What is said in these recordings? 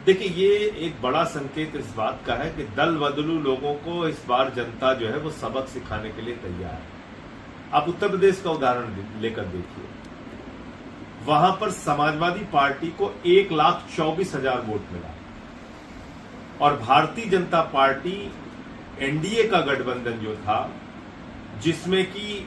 देखिए, ये एक बड़ा संकेत इस बात का है कि दल बदलू लोगों को इस बार जनता जो है वो सबक सिखाने के लिए तैयार है। आप उत्तर प्रदेश का उदाहरण लेकर देखिए, वहां पर समाजवादी पार्टी को 1,24,000 वोट मिला और भारतीय जनता पार्टी एनडीए का गठबंधन जो था, जिसमें कि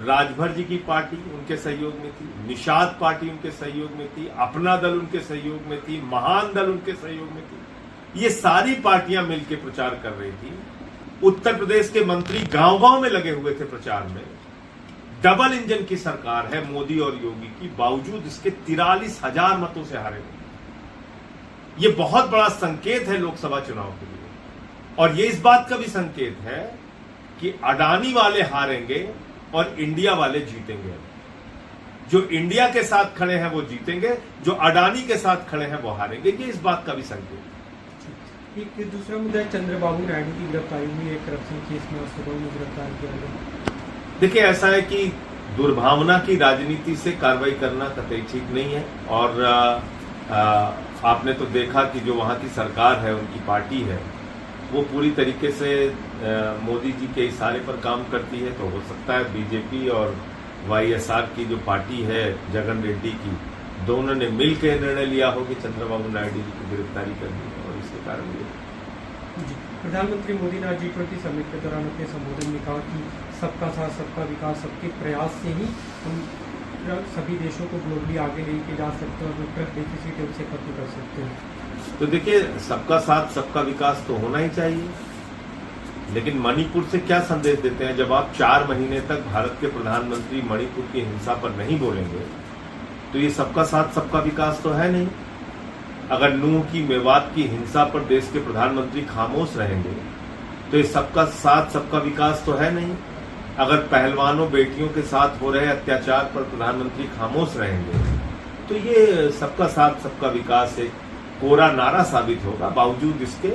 राजभर जी की पार्टी उनके सहयोग में थी, निषाद पार्टी उनके सहयोग में थी, अपना दल उनके सहयोग में थी, महान दल उनके सहयोग में थी, ये सारी पार्टियां मिलकर प्रचार कर रही थी। उत्तर प्रदेश के मंत्री गांव-गांव में लगे हुए थे प्रचार में। डबल इंजन की सरकार है मोदी और योगी की, बावजूद इसके 43,000 मतों से हारे हुए। ये बहुत बड़ा संकेत है लोकसभा चुनाव के लिए, और ये इस बात का भी संकेत है कि अडानी वाले हारेंगे और इंडिया वाले जीतेंगे। जो इंडिया के साथ खड़े हैं वो जीतेंगे, जो अडानी के साथ खड़े हैं वो हारेंगे। ये इस बात का भी संकेत है। एक दूसरा मुद्दा है, चंद्रबाबू नायडू की गिरफ्तारी हुई है करप्शन केस में, सुबह में गिरफ्तार किया गया। देखिए, ऐसा है कि दुर्भावना की राजनीति से कार्रवाई करना कतई ठीक नहीं है, और आपने तो देखा कि जो वहां की सरकार है, उनकी पार्टी है, वो पूरी तरीके से मोदी जी के इशारे पर काम करती है। तो हो सकता है बीजेपी और वाईएसआर की जो पार्टी है जगन रेड्डी की, दोनों ने मिलकर निर्णय लिया हो कि चंद्रबाबू नायडू जी की गिरफ्तारी करनी है, और इसके कारण ये प्रधानमंत्री मोदी ने G20 समिट के दौरान अपने संबोधन में कहा कि सबका साथ, सबका विकास, सबके प्रयास से ही हम सभी देशों को ग्लोबली आगे लेके जा सकते हैं और ट्रक डेफिसिट है उसे खत्म कर सकते हैं। तो देखिए, सबका साथ सबका विकास तो होना ही चाहिए, लेकिन मणिपुर से क्या संदेश देते हैं? जब आप 4 महीने तक भारत के प्रधानमंत्री मणिपुर की हिंसा पर नहीं बोलेंगे, तो ये सबका साथ सबका विकास तो है नहीं। अगर नूह की मेवात की हिंसा पर देश के प्रधानमंत्री खामोश रहेंगे, तो ये सबका साथ सबका विकास तो है नहीं। अगर पहलवानों बेटियों के साथ हो रहे अत्याचार पर प्रधानमंत्री खामोश रहेंगे, तो ये सबका साथ सबका विकास एक कोरा नारा साबित होगा, बावजूद इसके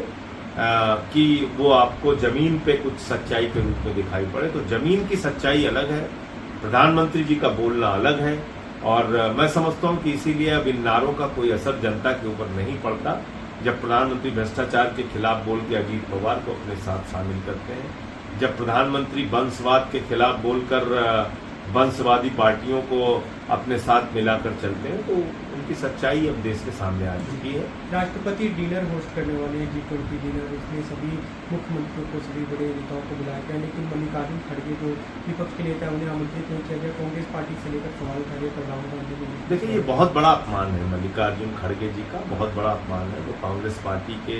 कि वो आपको जमीन पे कुछ सच्चाई के रूप में दिखाई पड़े। तो जमीन की सच्चाई अलग है, प्रधानमंत्री जी का बोलना अलग है, और मैं समझता हूं कि इसीलिए अब इन नारों का कोई असर जनता के ऊपर नहीं पड़ता। जब प्रधानमंत्री भ्रष्टाचार के खिलाफ बोल के अजीत पवार को अपने साथ शामिल करते हैं, जब प्रधानमंत्री वंशवाद के खिलाफ बोलकर वंशवादी पार्टियों को अपने साथ मिलाकर चलते हैं, तो उनकी सच्चाई अब देश के सामने आ चुकी है। राष्ट्रपति डिनर होस्ट करने वाले हैं, G20 डिनर, इसमें सभी मुख्यमंत्रियों को, सभी बड़े नेताओं को बुलाया गया, लेकिन मल्लिकार्जुन खड़गे जो विपक्ष के नेता उन्हें आमंत्रित नहीं किया गया। कांग्रेस पार्टी से लेकर सवाल उठा रही है राहुल गांधी ने। देखिए, ये बहुत बड़ा अपमान है, मल्लिकार्जुन खड़गे जी का बहुत बड़ा अपमान है। वो कांग्रेस पार्टी के